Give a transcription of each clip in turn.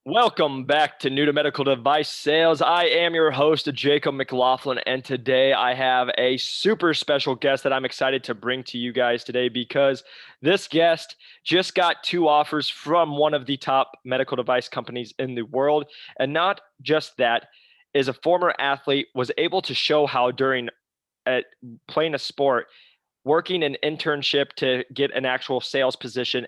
Welcome back to New to Medical Device Sales. I am your host, Jacob McLaughlin, and today I have a super special guest that I'm excited to bring to you guys today because this guest just got two offers from one of the top medical device companies in the world. And not just that, is a former athlete, was able to show how during playing a sport, working an internship to get an actual sales position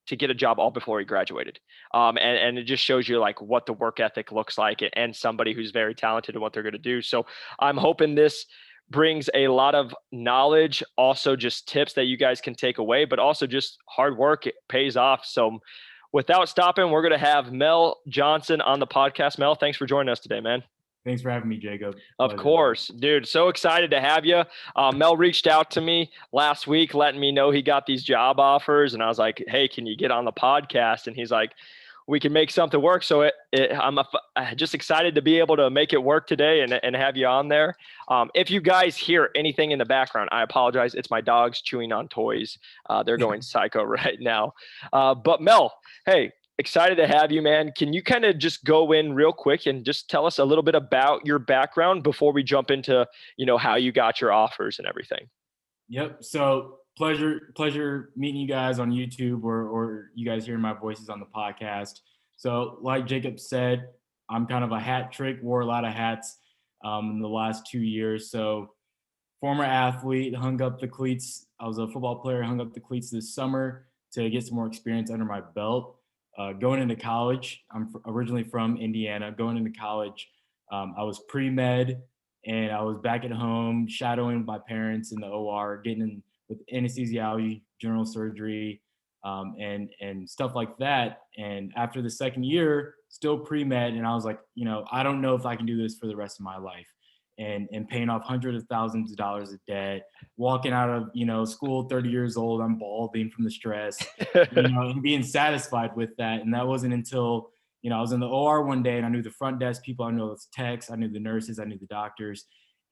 to get a job all before he graduated. And it just shows you like what the work ethic looks like and somebody who's very talented in what they're going to do. So I'm hoping this brings a lot of knowledge, also just tips that you guys can take away, but also just hard work. It pays off. So without stopping, we're going to have Mel Johnson on the podcast. Mel, thanks for joining us today, man. Thanks for having me, Jacob. Of Pleasure, man. course, dude. So excited to have you. Mel reached out to me last week, letting me know he got these job offers, and I was like, "Hey, can you get on the podcast?" And he's like, "We can make something work." So I'm just excited to be able to make it work today and have you on there. If you guys hear anything in the background, I apologize. It's my dogs chewing on toys. They're going psycho right now. But Mel, hey, excited to have you, man. Can you kind of just go in real quick and just tell us a little bit about your background before we jump into, how you got your offers and everything? Yep. So pleasure meeting you guys on YouTube or you guys hearing my voices on the podcast. So like Jacob said, I'm kind of a hat trick, wore a lot of hats in the last 2 years. So former athlete, hung up the cleats. I was a football player, hung up the cleats this summer to get some more experience under my belt. Going into college, I'm originally from Indiana. Going into college, I was pre-med and I was back at home shadowing my parents in the OR, getting in with anesthesiology, general surgery, and stuff like that. And after the second year, still pre-med, and I was like, I don't know if I can do this for the rest of my life. And paying off hundreds of thousands of dollars of debt, walking out of school 30 years old, I'm balding from the stress, and being satisfied with that. And that wasn't until I was in the OR one day and I knew the front desk people, I knew the techs, I knew the nurses, I knew the doctors,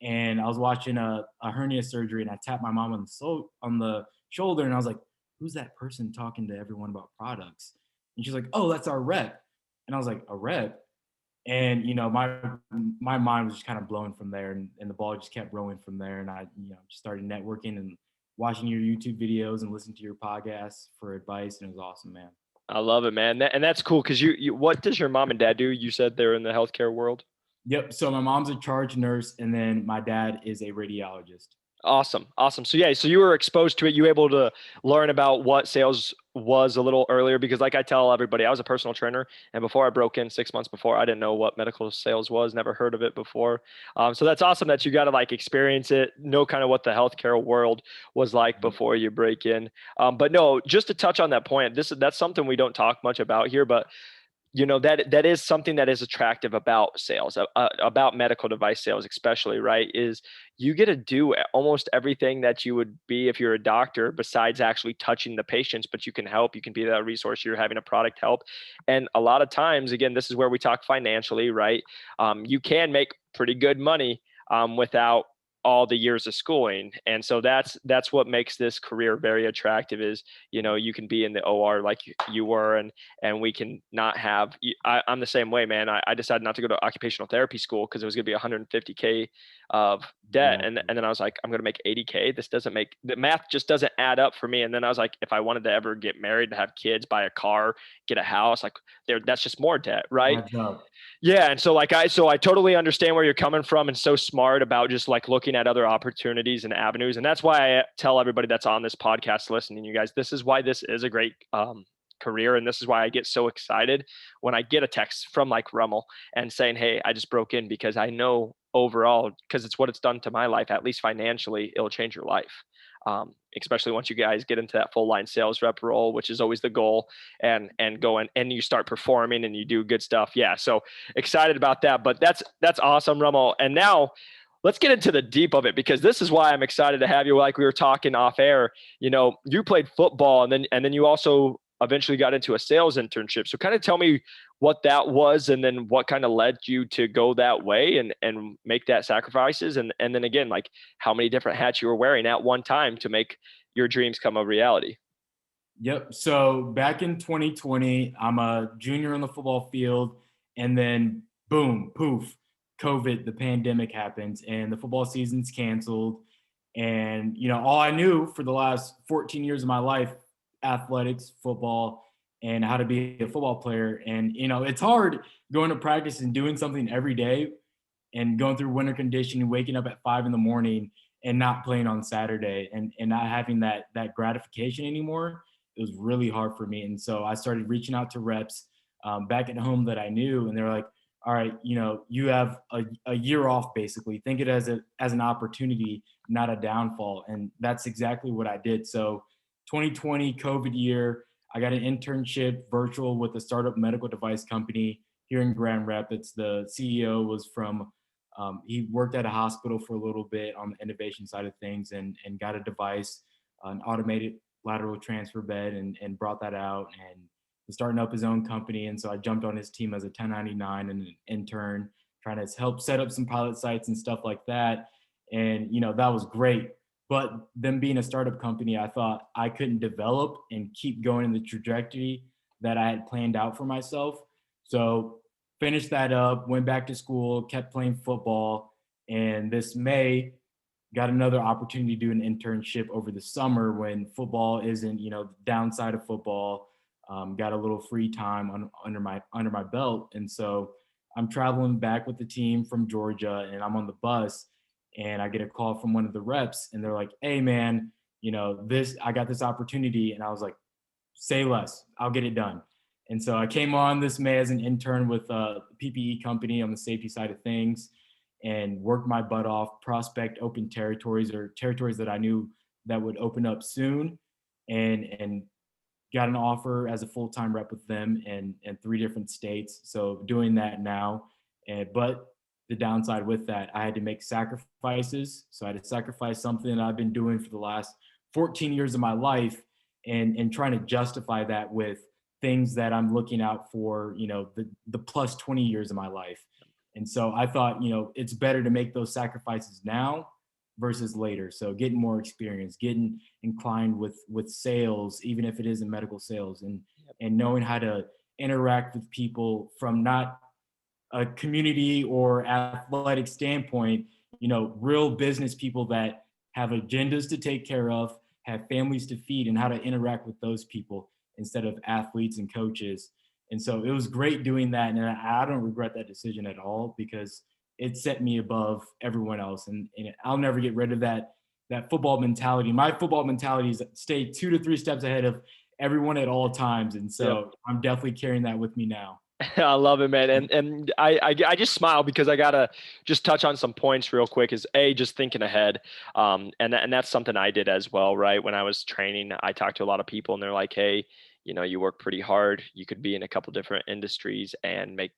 and I was watching a hernia surgery and I tapped my mom on the shoulder and I was like, "Who's that person talking to everyone about products?" And she's like, "Oh, that's our rep." And I was like, "A rep?" And my mind was just kind of blown from there, and the ball just kept rolling from there. And I just started networking and watching your YouTube videos and listening to your podcasts for advice, and it was awesome, man. I love it, man. And that's cool because what does your mom and dad do? You said they're in the healthcare world. Yep. So my mom's a charge nurse, and then my dad is a radiologist. Awesome. Awesome. So yeah, so you were exposed to it. You were able to learn about what sales was a little earlier because like I tell everybody, I was a personal trainer. And before I broke in 6 months before, I didn't know what medical sales was, never heard of it before. So that's awesome that you got to like experience it, know kind of what the healthcare world was like before you break in. But no, just to touch on that point, that's something we don't talk much about here, but that is something that is attractive about sales, about medical device sales especially, right? Is you get to do almost everything that you would be if you're a doctor besides actually touching the patients, but you can help, you can be that resource, you're having a product help. And a lot of times, again, this is where we talk financially, right? You can make pretty good money without all the years of schooling. And so that's what makes this career very attractive is, you can be in the OR like you were, and we can not have, I'm the same way, man. I decided not to go to occupational therapy school because it was going to be 150K of debt. Yeah. And then I was like, I'm going to make 80K. This doesn't make, the math just doesn't add up for me. And then I was like, if I wanted to ever get married and have kids, buy a car, get a house, like that's just more debt. Right. Adds up. Yeah. And so I totally understand where you're coming from and so smart about just like looking at other opportunities and avenues. And that's why I tell everybody that's on this podcast listening, you guys, this is why this is a great career. And this is why I get so excited when I get a text from like Rummel and saying, "Hey, I just broke in," because I know overall, because it's what it's done to my life, at least financially, it'll change your life. Especially once you guys get into that full line sales rep role, which is always the goal, and going and you start performing and you do good stuff. Yeah. So excited about that, but that's awesome, Rummel. And now let's get into the deep of it because this is why I'm excited to have you. Like we were talking off air, you played football and then you also eventually got into a sales internship. So kind of tell me what that was and then what kind of led you to go that way and make that sacrifices. And then again, like how many different hats you were wearing at one time to make your dreams come a reality. Yep. So back in 2020, I'm a junior on the football field, and then boom, poof, COVID, the pandemic happens, and the football season's canceled. And all I knew for the last 14 years of my life, athletics, football, and how to be a football player. And it's hard going to practice and doing something every day and going through winter conditioning, waking up at 5 in the morning and not playing on Saturday and not having that gratification anymore. It was really hard for me. And so I started reaching out to reps back at home that I knew, and they're like, all right, you have a year off basically. Think it as an opportunity, not a downfall. And that's exactly what I did. So 2020 COVID year, I got an internship virtual with a startup medical device company here in Grand Rapids. The CEO was from he worked at a hospital for a little bit on the innovation side of things and got a device, an automated lateral transfer bed, and brought that out and was starting up his own company. And so I jumped on his team as a 1099 and an intern, trying to help set up some pilot sites and stuff like that. And, that was great. But them being a startup company, I thought I couldn't develop and keep going in the trajectory that I had planned out for myself. So finished that up, went back to school, kept playing football, and this May got another opportunity to do an internship over the summer when football isn't, the downside of football. Got a little free time under my belt, and so I'm traveling back with the team from Georgia, and I'm on the bus, and I get a call from one of the reps, and they're like, "Hey, man, this I got this opportunity," and I was like, say less. I'll get it done. And so I came on this May as an intern with a PPE company on the safety side of things and worked my butt off, prospect open territories or territories that I knew that would open up soon, and got an offer as a full-time rep with them in 3 different states. So doing that now. But the downside with that, I had to make sacrifices. So I had to sacrifice something that I've been doing for the last 14 years of my life and trying to justify that with things that I'm looking out for, the plus 20 years of my life. And so I thought, it's better to make those sacrifices now versus later. So getting more experience, getting inclined with sales, even if it isn't medical sales, and knowing how to interact with people from not a community or athletic standpoint, real business people that have agendas to take care of, have families to feed, and how to interact with those people instead of athletes and coaches. And so it was great doing that. And I don't regret that decision at all because it set me above everyone else. And I'll never get rid of that football mentality. My football mentality is stay 2 to 3 steps ahead of everyone at all times. And so Yep. I'm definitely carrying that with me now. I love it, man. And I just smile because I gotta just touch on some points real quick. Is just thinking ahead, and that's something I did as well, right? When I was training, I talked to a lot of people, and they're like, "Hey, you work pretty hard. You could be in a couple different industries and make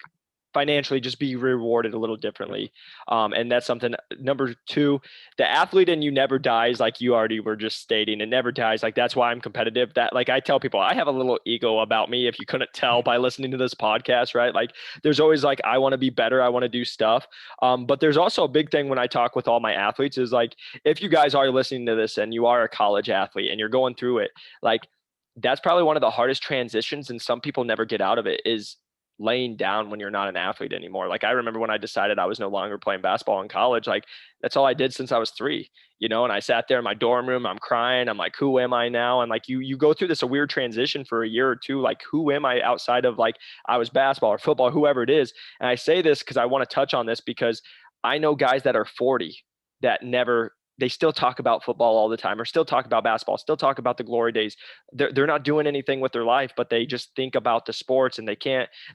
financially just be rewarded a little differently." And that's something. Number two, the athlete in you never dies, like you already were just stating. It never dies. Like that's why I'm competitive. That like I tell people I have a little ego about me, if you couldn't tell by listening to this podcast, right? Like there's always like I want to be better, I want to do stuff. But there's also a big thing when I talk with all my athletes is like if you guys are listening to this and you are a college athlete and you're going through it, like that's probably one of the hardest transitions, and some people never get out of it, is laying down when you're not an athlete anymore. Like I remember when I decided I was no longer playing basketball in college, like that's all I did since I was 3, and I sat there in my dorm room, I'm crying. I'm like, who am I now? And like you go through this a weird transition for a year or two. Like, who am I outside of like I was basketball or football, whoever it is. And I say this because I want to touch on this because I know guys that are 40 that never they still talk about football all the time or still talk about basketball, still talk about the glory days. They're not doing anything with their life, but they just think about the sports and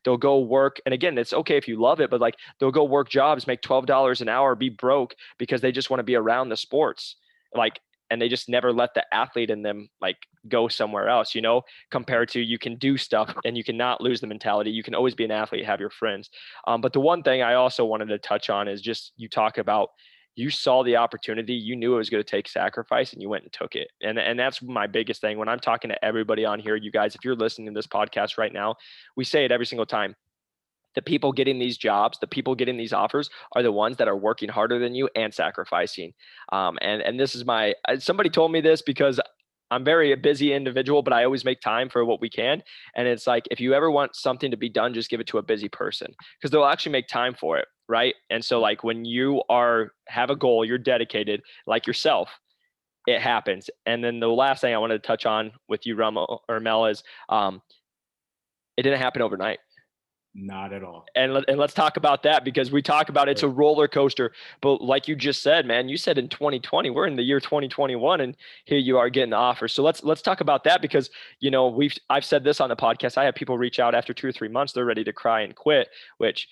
they'll go work. And again, it's okay if you love it, but like they'll go work jobs, make $12 an hour, be broke because they just want to be around the sports. Like, and they just never let the athlete in them like go somewhere else, compared to you can do stuff and you cannot lose the mentality. You can always be an athlete, have your friends. But the one thing I also wanted to touch on is just you talk about you saw the opportunity, you knew it was going to take sacrifice and you went and took it. And that's my biggest thing when I'm talking to everybody on here. You guys, if you're listening to this podcast right now, we say it every single time. The people getting these jobs, the people getting these offers are the ones that are working harder than you and sacrificing. And this is somebody told me this because I'm very a busy individual, but I always make time for what we can. And it's like, if you ever want something to be done, just give it to a busy person because they'll actually make time for it. Right. And so like when you have a goal, you're dedicated like yourself, it happens. And then the last thing I wanted to touch on with you, Rummel or Mel, is it didn't happen overnight. Not at all. And let's talk about that because we talk about it's a roller coaster. But like you just said, man, you said in 2020, we're in the year 2021, and here you are getting the offer. So let's talk about that because I've said this on the podcast. I have people reach out after 2 or 3 months, they're ready to cry and quit. Which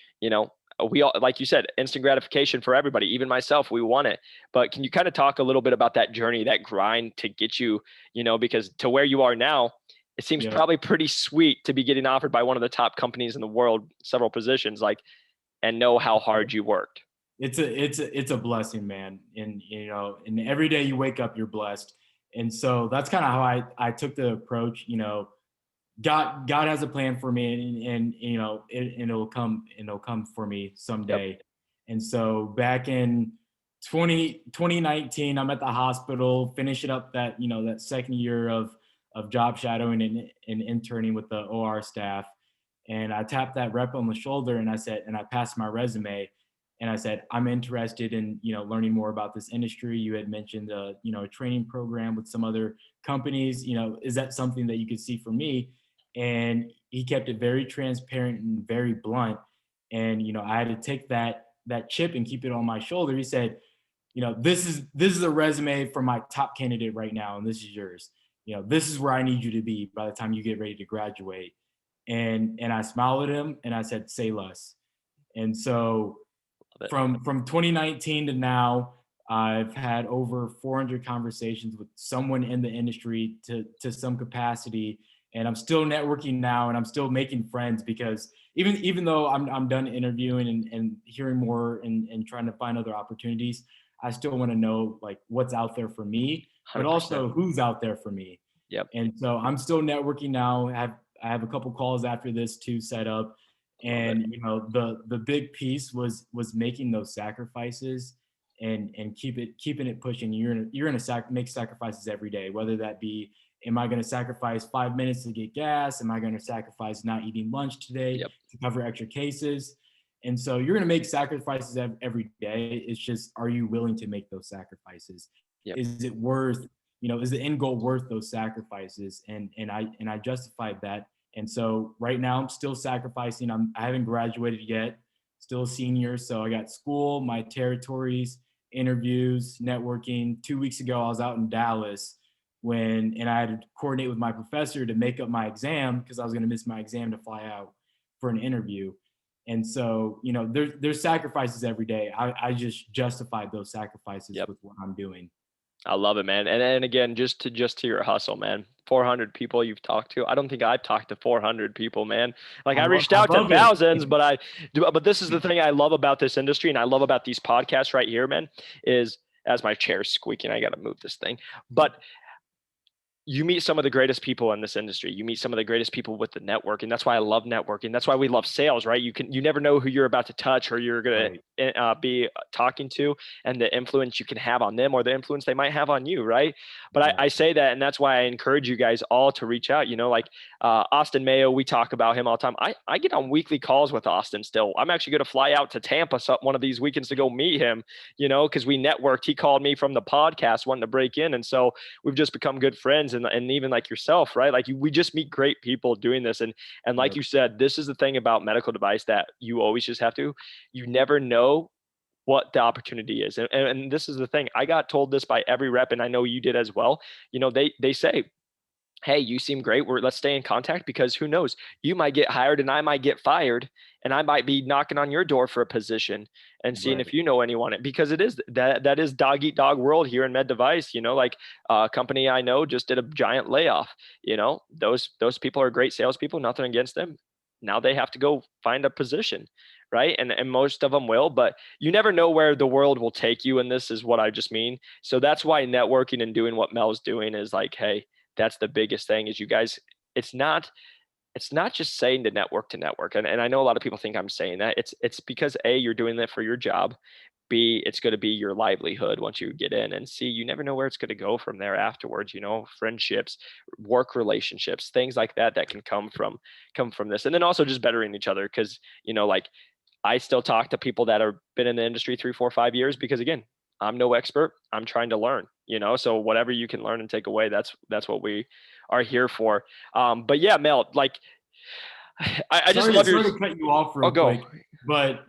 we all, like you said, instant gratification for everybody, even myself. We want it. But can you kind of talk a little bit about that journey, that grind to get you, because to where you are now? It seems probably pretty sweet to be getting offered by one of the top companies in the world, several positions, and know how hard you worked. It's a blessing, man. And and every day you wake up, you're blessed. And so that's kind of how I took the approach. God has a plan for me, and it'll come for me someday. Yep. And so back in 2019, I'm at the hospital finishing up that that second year of job shadowing and interning with the OR staff. And I tapped that rep on the shoulder and I passed my resume and I said, I'm interested in, learning more about this industry. You had mentioned, a training program with some other companies, is that something that you could see for me? And he kept it very transparent and very blunt. And, I had to take that chip and keep it on my shoulder. He said, this is a resume for my top candidate right now. And this is yours. This is where I need you to be by the time you get ready to graduate. And I smiled at him and I said, say less. And so from 2019 to now, I've had over 400 conversations with someone in the industry to some capacity. And I'm still networking now and I'm still making friends because even though I'm done interviewing and hearing more and trying to find other opportunities, I still want to know like what's out there for me, but 100%. also who's out there for me. Yep. And so I'm still networking now. I have a couple calls after this too set up. And the big piece was making those sacrifices and keeping it pushing. You're gonna make sacrifices every day, whether that be, am I going to sacrifice 5 minutes to get gas? Am I going to sacrifice not eating lunch today to cover extra cases? And so you're going to make sacrifices every day. It's just, are you willing to make those sacrifices? Yep. Is it worth, is the end goal worth those sacrifices? And I justified that. And so right now I'm still sacrificing. I haven't graduated yet, still a senior. So I got school, my territories, interviews, networking. 2 weeks ago, I was out in Dallas and I had to coordinate with my professor to make up my exam because I was going to miss my exam to fly out for an interview. And so, there's sacrifices every day. I just justified those sacrifices with what I'm doing. I love it, man. And again, just to your hustle, man. 400 people you've talked to. I don't think I've talked to 400 people, man. Like I reached out to thousands, but this is the thing I love about this industry and I love about these podcasts right here, man, is as my chair's squeaking, I got to move this thing. But you meet some of the greatest people in this industry. You meet some of the greatest people with the networking. That's why I love networking. That's why we love sales, right? You never know who you're about to touch or you're going to be talking to and the influence you can have on them or the influence they might have on you, right? But I say that, and that's why I encourage you guys all to reach out. Austin Mayo, we talk about him all the time. I get on weekly calls with Austin still. I'm actually going to fly out to Tampa one of these weekends to go meet him, because we networked. He called me from the podcast wanting to break in. And so we've just become good friends. And even like yourself, right? Like we just meet great people doing this. And like you said, this is the thing about medical device that you always just have to, you never know what the opportunity is. And this is the thing. I got told this by every rep, and I know you did as well. They say, hey, you seem great. Let's stay in contact because who knows? You might get hired and I might get fired and I might be knocking on your door for a position and seeing if you know anyone. Because it is that is dog eat dog world here in med device. Like a company I know just did a giant layoff. Those people are great salespeople, nothing against them. Now they have to go find a position, right? And most of them will, but you never know where the world will take you. And this is what I just mean. So that's why networking and doing what Mel's doing is like, hey, that's the biggest thing is you guys, it's not it's not just saying to network. And I know a lot of people think I'm saying that. It's because A, you're doing that for your job. B, it's going to be your livelihood once you get in. And C, you never know where it's going to go from there afterwards, friendships, work relationships, things like that that can come from this. And then also just bettering each other. Cause like I still talk to people that have been in the industry 3, 4, 5 years, because again, I'm no expert. I'm trying to learn, so whatever you can learn and take away, that's what we are here for. But yeah, Mel, like I just love your. Sorry to cut you off I'll real go. quick,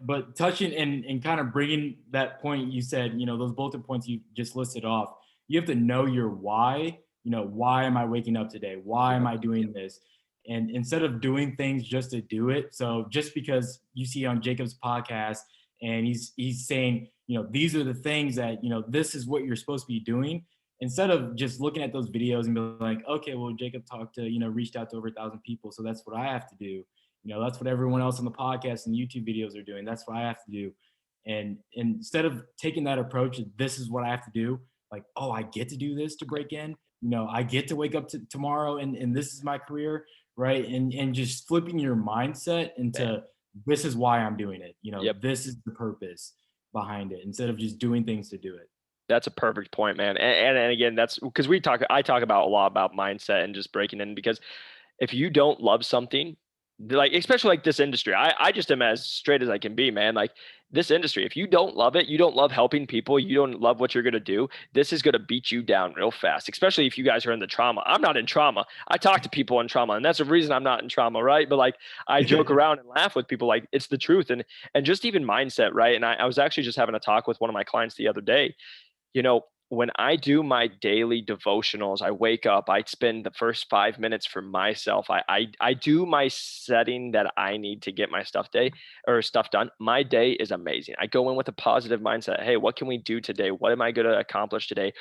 but touching and kind of bringing that point you said, those bullet points you just listed off, you have to know your why. Why am I waking up today? Why am I doing this? And instead of doing things just to do it, so just because you see on Jacob's podcast and he's saying, these are the things that, this is what you're supposed to be doing. Instead of just looking at those videos and be like, okay, well, Jacob talked to, reached out to over 1,000 people. So that's what I have to do. That's what everyone else on the podcast and YouTube videos are doing. That's what I have to do. And instead of taking that approach, this is what I have to do. Like, oh, I get to do this to break in. I get to wake up tomorrow and this is my career, right? And just flipping your mindset into this is why I'm doing it. Yep. This is the purpose behind it instead of just doing things to do it. That's a perfect point, man. And again, that's because I talk about a lot about mindset and just breaking in, because if you don't love something, like especially like this industry, I just am as straight as I can be, man. Like this industry, if you don't love it, you don't love helping people, you don't love what you're gonna do, this is gonna beat you down real fast. Especially if you guys are in the trauma. I'm not in trauma. I talk to people in trauma, and that's the reason I'm not in trauma, right? But like I joke around and laugh with people, like it's the truth, and just even mindset, right? And I was actually just having a talk with one of my clients the other day. When I do my daily devotionals, I wake up, I spend the first 5 minutes for myself. I do my setting that I need to get my stuff done. My day is amazing. I go in with a positive mindset. Hey, what can we do today? What am I going to accomplish today?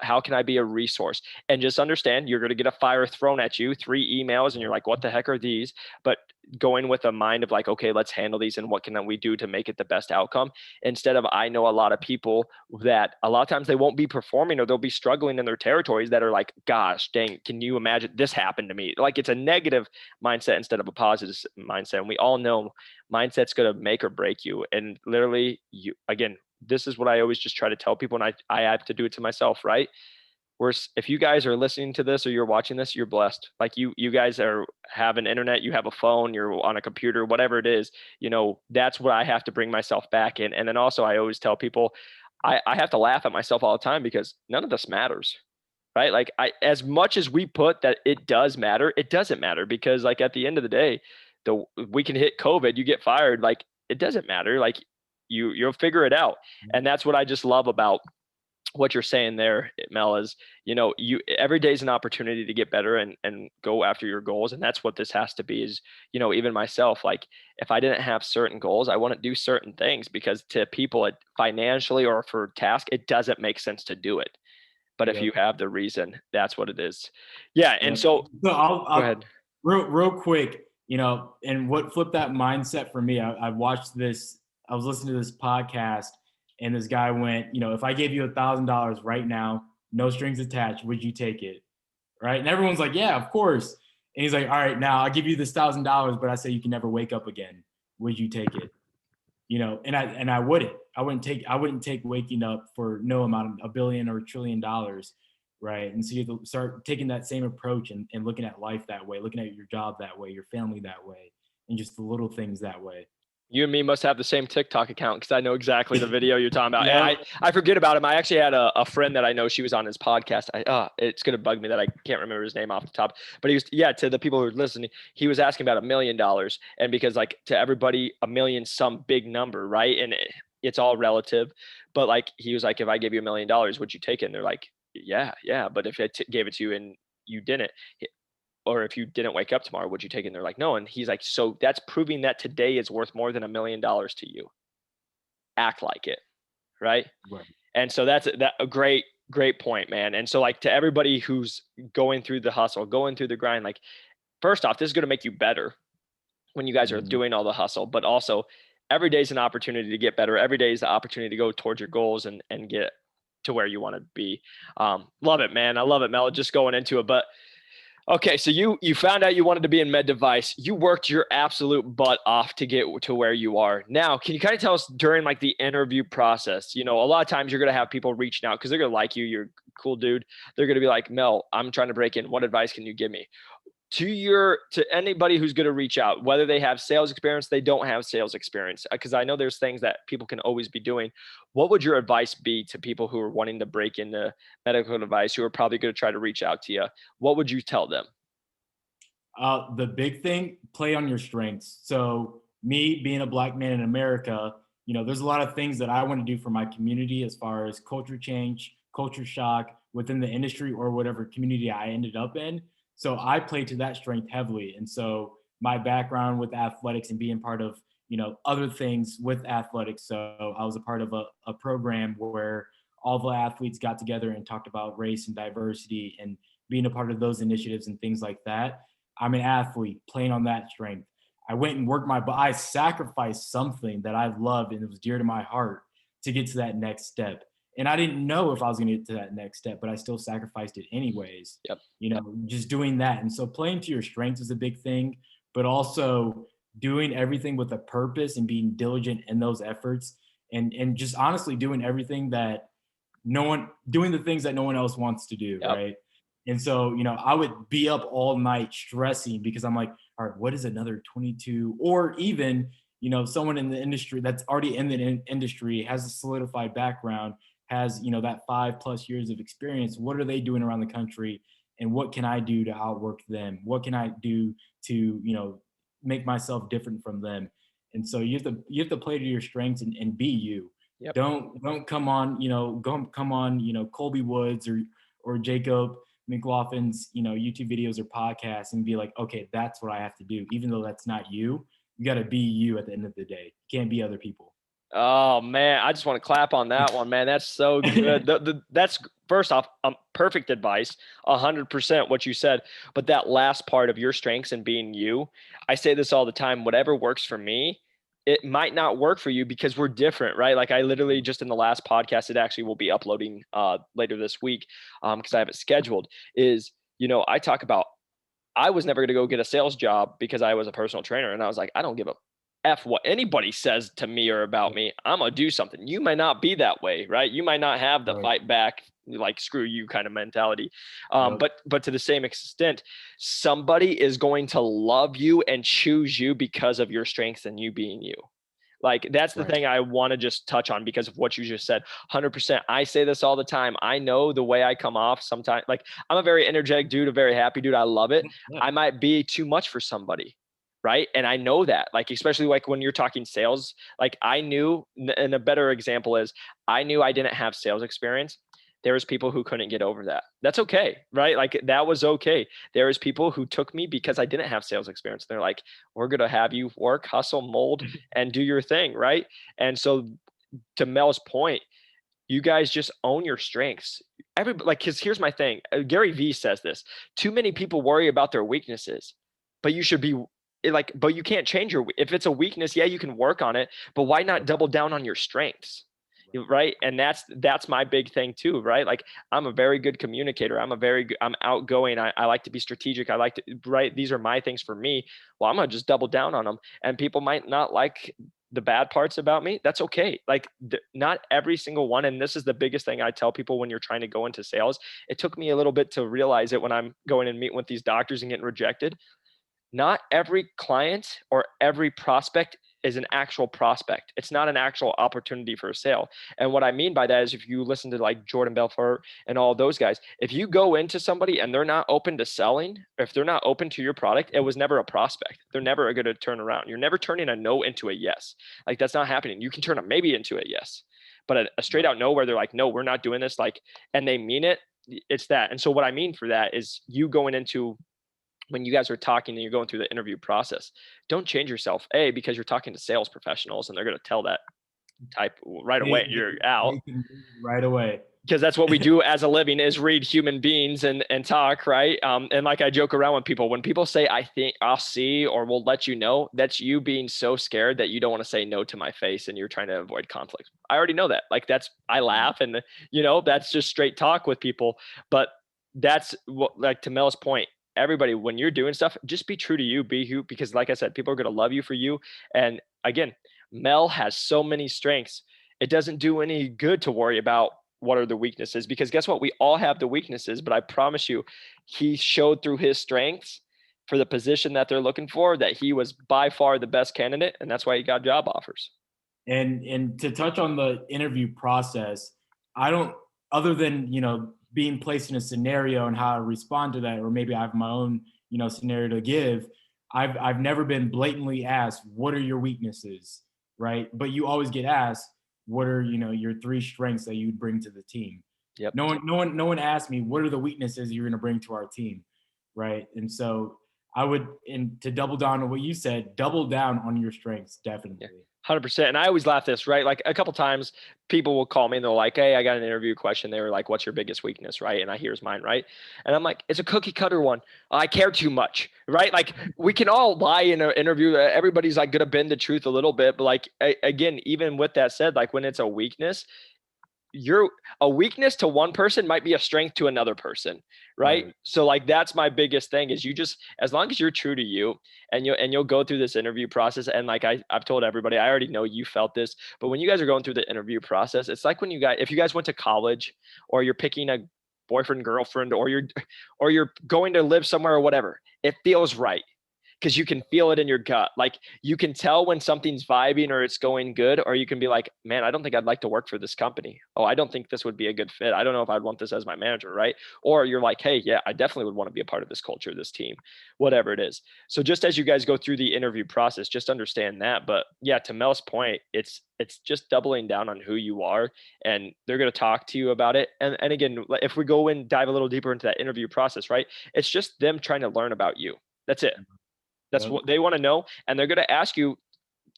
How can I be a resource? And just understand, you're going to get a fire thrown at you, 3 emails, and you're like, what the heck are these? But going with a mind of like, okay, let's handle these, and what can we do to make it the best outcome? Instead of, I know a lot of people that a lot of times they won't be performing, or they'll be struggling in their territories, that are like, gosh dang, can you imagine this happened to me? Like it's a negative mindset instead of a positive mindset. And we all know mindset's going to make or break you. And literally, again, this is what I always just try to tell people, and I have to do it to myself, right? If you guys are listening to this or you're watching this, you're blessed. Like you guys have an internet, you have a phone, you're on a computer, whatever it is, that's what I have to bring myself back in. And then also I always tell people, I have to laugh at myself all the time, because none of this matters, right? Like as much as we put that it does matter, it doesn't matter, because like at the end of the day, we can hit COVID, you get fired. Like it doesn't matter. Like you'll figure it out. And that's what I just love about what you're saying there, Mel, is, every day is an opportunity to get better and go after your goals. And that's what this has to be is, even myself, like if I didn't have certain goals, I wouldn't do certain things, because to people financially or for task, it doesn't make sense to do it. But if you have the reason, that's what it is. Yeah. And so I'll go ahead. Real quick, and what flipped that mindset for me, I watched this, I was listening to this podcast, and this guy went, if I gave you $1,000 right now, no strings attached, would you take it? Right. And everyone's like, yeah, of course. And he's like, all right, now I'll give you this $1,000, but I say you can never wake up again. Would you take it? And I wouldn't take waking up for no amount of $1 billion or $1 trillion. Right. And so you have to start taking that same approach and looking at life that way, looking at your job that way, your family that way, and just the little things that way. You and me must have the same TikTok account, because I know exactly the video you're talking about. Yeah. And I forget about him. I actually had a friend that I know, she was on his podcast. It's going to bug me that I can't remember his name off the top, but he was, to the people who are listening, he was asking about $1 million. And because like to everybody, 1 million, some big number, right? And it's all relative, but like, he was like, if I gave you $1 million, would you take it? And they're like, yeah. But if I gave it to you and you didn't, or if you didn't wake up tomorrow, would you take it? And they're like, no. And he's like, so that's proving that today is worth more than $1 million to you. Act like it. Right. And so that's a great point, man. And so like to everybody who's going through the hustle, going through the grind, like first off, this is going to make you better when you guys are doing all the hustle, but also every day is an opportunity to get better. Every day is the opportunity to go towards your goals and get to where you want to be. Love it, man. I love it, Mel, just going into it. But Okay, so you found out you wanted to be in med device. You worked your absolute butt off to get to where you are. Now, can you kind of tell us during like the interview process? You know, a lot of times you're gonna have people reaching out because they're gonna like you. You're a cool dude. They're gonna be like, Mel, I'm trying to break in. What advice can you give me? To anybody who's going to reach out, whether they have sales experience, they don't have sales experience, because I know there's things that people can always be doing. What would your advice be to people who are wanting to break into medical device, who are probably going to try to reach out to you? What would you tell them? The big thing, play on your strengths. So me being a black man in America, there's a lot of things that I want to do for my community as far as culture change, culture shock within the industry or whatever community I ended up in. So I play to that strength heavily. And so my background with athletics and being part of, other things with athletics. So I was a part of a program where all the athletes got together and talked about race and diversity and being a part of those initiatives and things like that. I'm an athlete playing on that strength. I went and worked I sacrificed something that I loved and it was dear to my heart to get to that next step. And I didn't know if I was going to get to that next step, but I still sacrificed it anyways. Yep. Just doing that. And so playing to your strengths is a big thing, but also doing everything with a purpose and being diligent in those efforts and just honestly doing everything that doing the things that no one else wants to do. Yep. Right. And so, I would be up all night stressing because I'm like, all right, what is another 22? Or even, someone in the industry that's already in the industry, has a solidified background, has, that 5+ years of experience. What are they doing around the country? And what can I do to outwork them? What can I do to, make myself different from them? And so you have to play to your strengths and be you. Yep. Don't come on, come on, Colby Woods or Jacob McLaughlin's, YouTube videos or podcasts and be like, okay, that's what I have to do. Even though that's not you, you got to be you at the end of the day. You can't be other people. Oh man, I just want to clap on that one, man. That's so good. That's first off, perfect advice, 100% what you said. But that last part of your strengths and being you, I say this all the time. Whatever works for me, it might not work for you because we're different, right? Like I literally just in the last podcast, it actually will be uploading later this week because I have it scheduled. I talk about I was never going to go get a sales job because I was a personal trainer, and I was like, I don't give a F what anybody says to me or about me. I'm going to do something. You might not be that way, right? You might not have the fight back, like screw you kind of mentality. But to the same extent, somebody is going to love you and choose you because of your strengths and you being you. Like that's the thing I want to just touch on because of what you just said. 100%. I say this all the time. I know the way I come off sometimes. Like I'm a very energetic dude, a very happy dude. I love it. I might be too much for somebody. Right. And I know that, like, especially like when you're talking sales, like I knew, and a better example is I knew I didn't have sales experience. There was people who couldn't get over that. That's okay. Right. Like that was okay. There was people who took me because I didn't have sales experience. They're like, we're going to have you work, hustle, mold, and do your thing. Right. And so to Mel's point, you guys just own your strengths. Cause here's my thing. Gary Vee says this, too many people worry about their weaknesses, but you should be but you can't change if it's a weakness, yeah, you can work on it, but why not double down on your strengths? Right. And that's my big thing too, right? Like I'm a very good communicator. I'm outgoing. I like to be strategic. I like to, right. These are my things for me. Well, I'm going to just double down on them, and people might not like the bad parts about me. That's okay. Like not every single one. And this is the biggest thing I tell people when you're trying to go into sales. It took me a little bit to realize it when I'm going and meeting with these doctors and getting rejected. Not every client or every prospect is an actual prospect. It's not an actual opportunity for a sale. And what I mean by that is if you listen to like Jordan Belfort and all those guys, if you go into somebody and they're not open to selling, if they're not open to your product, it was never a prospect. They're never going to turn around. You're never turning a no into a yes. Like that's not happening. You can turn a maybe into a yes, but a straight out no where they're like, no, we're not doing this. Like, and they mean it. It's that. And so what I mean for that is you going into when you guys are talking and you're going through the interview process, don't change yourself, because you're talking to sales professionals and they're going to tell that type right away. You're out right away. Because that's what we do as a living is read human beings and talk. Right. And like I joke around with people, when people say, I think I'll see, or we'll let you know, that's you being so scared that you don't want to say no to my face and you're trying to avoid conflict. I already know that. Like I laugh and that's just straight talk with people. But that's what, like to Mel's point, everybody, when you're doing stuff, just be true to you, be who, because like I said, people are going to love you for you. And again, Mel has so many strengths. It doesn't do any good to worry about what are the weaknesses, because guess what? We all have the weaknesses, but I promise you, he showed through his strengths for the position that they're looking for that he was by far the best candidate. And that's why he got job offers. And to touch on the interview process, I don't, other than, being placed in a scenario and how I respond to that, or maybe I have my own, scenario to give. I've never been blatantly asked, what are your weaknesses? Right. But you always get asked, what are, your 3 strengths that you'd bring to the team? Yep. No one asked me, what are the weaknesses you're going to bring to our team? Right. And so I would, and to double down on what you said, double down on your strengths. Definitely. Yeah. 100%. And I always laugh this, right? Like a couple times people will call me and they're like, hey, I got an interview question. They were like, what's your biggest weakness? Right. And I here's mine. Right. And I'm like, it's a cookie cutter one. I care too much. Right. Like we can all lie in an interview. Everybody's like going to bend the truth a little bit. But like, again, even with that said, like when it's a weakness, a weakness to one person might be a strength to another person, right? So like that's my biggest thing is you just, as long as you're true to you and you'll go through this interview process. And like I've told everybody, I already know you felt this, but when you guys are going through the interview process, it's like when if you guys went to college or you're picking a boyfriend, girlfriend, or you're going to live somewhere or whatever, it feels right. Because you can feel it in your gut. Like you can tell when something's vibing or it's going good, or you can be like, man, I don't think I'd like to work for this company. Oh, I don't think this would be a good fit. I don't know if I'd want this as my manager, right? Or you're like, hey, yeah, I definitely would want to be a part of this culture, this team, whatever it is. So just as you guys go through the interview process, just understand that. But yeah, to Mel's point, it's just doubling down on who you are, and they're going to talk to you about it. And again, if we go and dive a little deeper into that interview process, right? It's just them trying to learn about you. That's it. That's what they want to know. And they're going to ask you,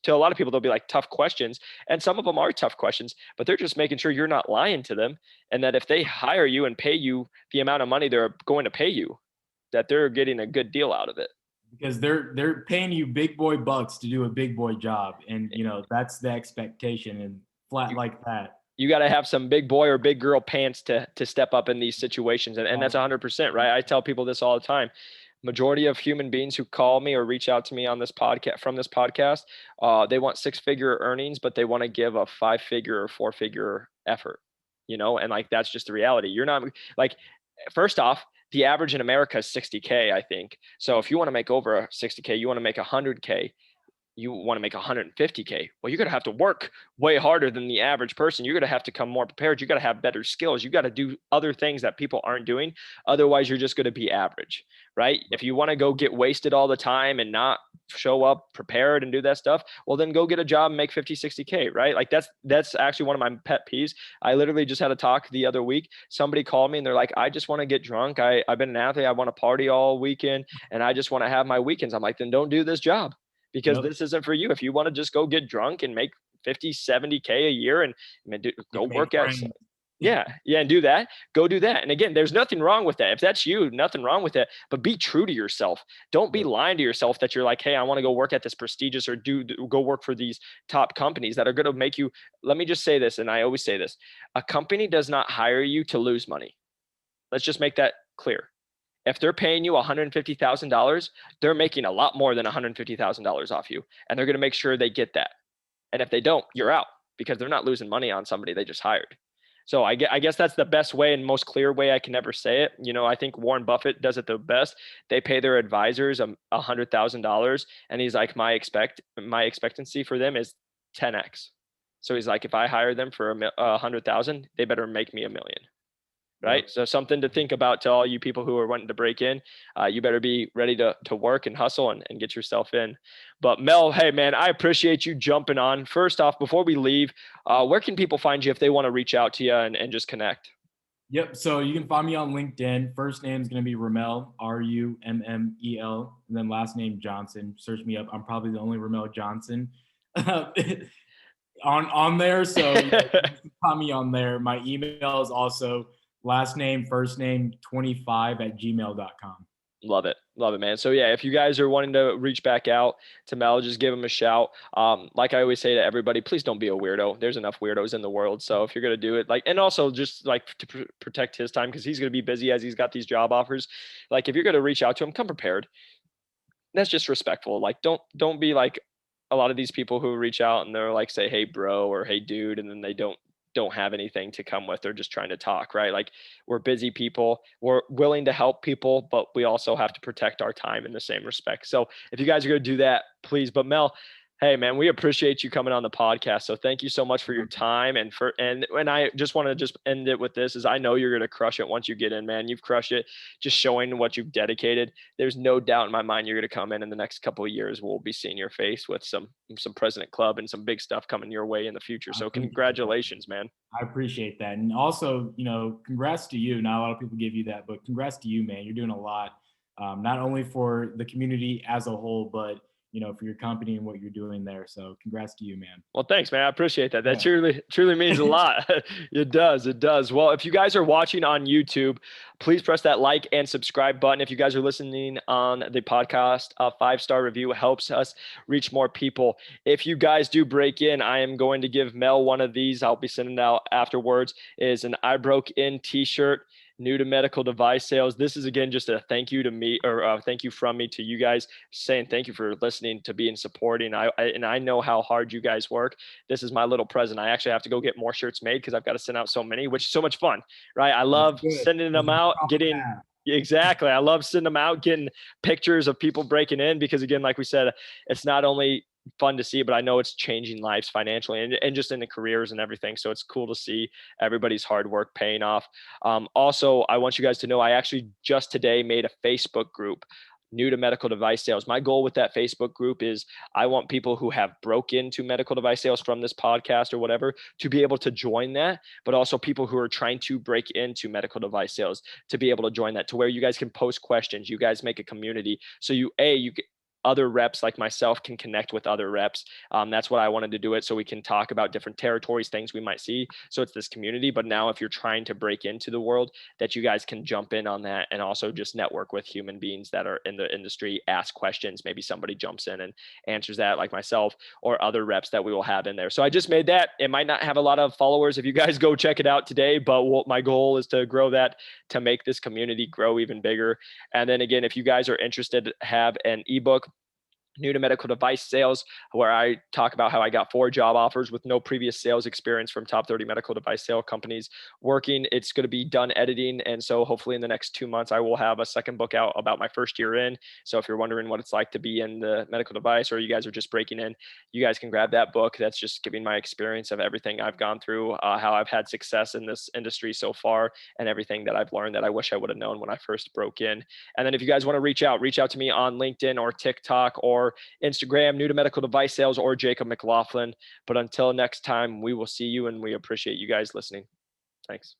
to a lot of people, they'll be like tough questions. And some of them are tough questions, but they're just making sure you're not lying to them. And that if they hire you and pay you the amount of money they're going to pay you, that they're getting a good deal out of it. Because they're paying you big boy bucks to do a big boy job. And, that's the expectation, and flat like that. You got to have some big boy or big girl pants to step up in these situations. And that's 100%, right? I tell people this all the time. Majority of human beings who call me or reach out to me on this podcast, from this podcast, they want 6-figure earnings, but they want to give a 5-figure or 4-figure effort, and like, that's just the reality. You're not like, first off, the average in America is 60K, I think. So if you want to make over 60K, you want to make 100K, you want to make 150K. Well, you're going to have to work way harder than the average person. You're going to have to come more prepared. You got to have better skills. You got to do other things that people aren't doing. Otherwise, you're just going to be average, right? If you want to go get wasted all the time and not show up prepared and do that stuff, well, then go get a job and make 50, 60K, right? Like that's actually one of my pet peeves. I literally just had a talk the other week. Somebody called me and they're like, I just want to get drunk. I've been an athlete. I want to party all weekend and I just want to have my weekends. I'm like, then don't do this job. Because this isn't for you. If you want to just go get drunk and make 50, 70K a year and go work outside. Yeah. And do that. Go do that. And again, there's nothing wrong with that. If that's you, nothing wrong with it, but be true to yourself. Don't be lying to yourself that you're like, hey, I want to go work at this prestigious or go work for these top companies that are going to make you. Let me just say this. And I always say this, a company does not hire you to lose money. Let's just make that clear. If they're paying you $150,000, they're making a lot more than $150,000 off you. And they're going to make sure they get that. And if they don't, you're out, because they're not losing money on somebody they just hired. So I guess that's the best way and most clear way I can ever say it. I think Warren Buffett does it the best. They pay their advisors $100,000. And he's like, my expectancy for them is 10x. So he's like, if I hire them for 100,000, they better make me $1 million. Right. So something to think about to all you people who are wanting to break in. You better be ready to work and hustle and get yourself in. But Mel, hey, man, I appreciate you jumping on. First off, before we leave, where can people find you if they want to reach out to you and just connect? Yep. So you can find me on LinkedIn. First name is going to be Rummel, Rummel, and then last name Johnson. Search me up. I'm probably the only Rummel Johnson on there. So you can find me on there. My email is also last name, first name, 25 @gmail.com. Love it. Love it, man. So yeah, if you guys are wanting to reach back out to Mel, just give him a shout. Like I always say to everybody, please don't be a weirdo. There's enough weirdos in the world. So if you're going to do it, like, and also just like to protect his time, because he's going to be busy as he's got these job offers. Like if you're going to reach out to him, come prepared. That's just respectful. Like don't be like a lot of these people who reach out and they're like say, "Hey bro," or "Hey dude," and then they don't have anything to come with. They're just trying to talk, right? Like we're busy people. We're willing to help people, but we also have to protect our time in the same respect. So if you guys are going to do that, please. But Mel, hey man, we appreciate you coming on the podcast. So thank you so much for your time and I just want to just end it with this is I know you're going to crush it once you get in, man. You've crushed it just showing what you've dedicated. There's no doubt in my mind you're going to come in the next couple of years. We'll be seeing your face with some President Club and some big stuff coming your way in the future. I So appreciate that. congratulations, man. I appreciate that. And also, congrats to you. Not a lot of people give you that, but congrats to you, man. You're doing a lot, not only for the community as a whole, but, for your company and what you're doing there. So congrats to you, man. Well, thanks, man. I appreciate that. That Yeah. truly means a lot. It does. It does. Well, if you guys are watching on YouTube, please press that like and subscribe button. If you guys are listening on the podcast, a 5-star review helps us reach more people. If you guys do break in, I am going to give Mel one of these. I'll be sending out afterwards. Is an I Broke In t-shirt. New to medical device sales. This is again just a thank you to me, or thank you from me to you guys, saying thank you for listening, to being supporting. And I know how hard you guys work. This is my little present. I actually have to go get more shirts made because I've got to send out so many, which is so much fun, right? I That's love good. sending That's them a out, problem to getting have. exactly. I love sending them out, getting pictures of people breaking in because again, like we said, it's not only fun to see, but I know it's changing lives financially and just in the careers and everything. So it's cool to see everybody's hard work paying off. Also, I want you guys to know I actually just today made a Facebook group, New to Medical Device Sales. My goal with that Facebook group is I want people who have broke into medical device sales from this podcast or whatever to be able to join that, but also people who are trying to break into medical device sales to be able to join that, to where you guys can post questions. You guys make a community. So you other reps like myself can connect with other reps. That's what I wanted to do it, so we can talk about different territories, things we might see. So it's this community. But now if you're trying to break into the world, that you guys can jump in on that and also just network with human beings that are in the industry, ask questions. Maybe somebody jumps in and answers that, like myself or other reps that we will have in there. So I just made that. It might not have a lot of followers if you guys go check it out today, but what my goal is to grow that, to make this community grow even bigger. And then again, if you guys are interested, have an ebook, New to Medical Device Sales, where I talk about how I got 4 job offers with no previous sales experience from top 30 medical device sale companies working. It's going to be done editing. And so hopefully in the next 2 months, I will have a second book out about my first year in. So if you're wondering what it's like to be in the medical device, or you guys are just breaking in, you guys can grab that book. That's just giving my experience of everything I've gone through, how I've had success in this industry so far, and everything that I've learned that I wish I would have known when I first broke in. And then if you guys want to reach out to me on LinkedIn or TikTok or Instagram, New to Medical Device Sales, or Jacob McLaughlin. But until next time, we will see you, and we appreciate you guys listening. Thanks.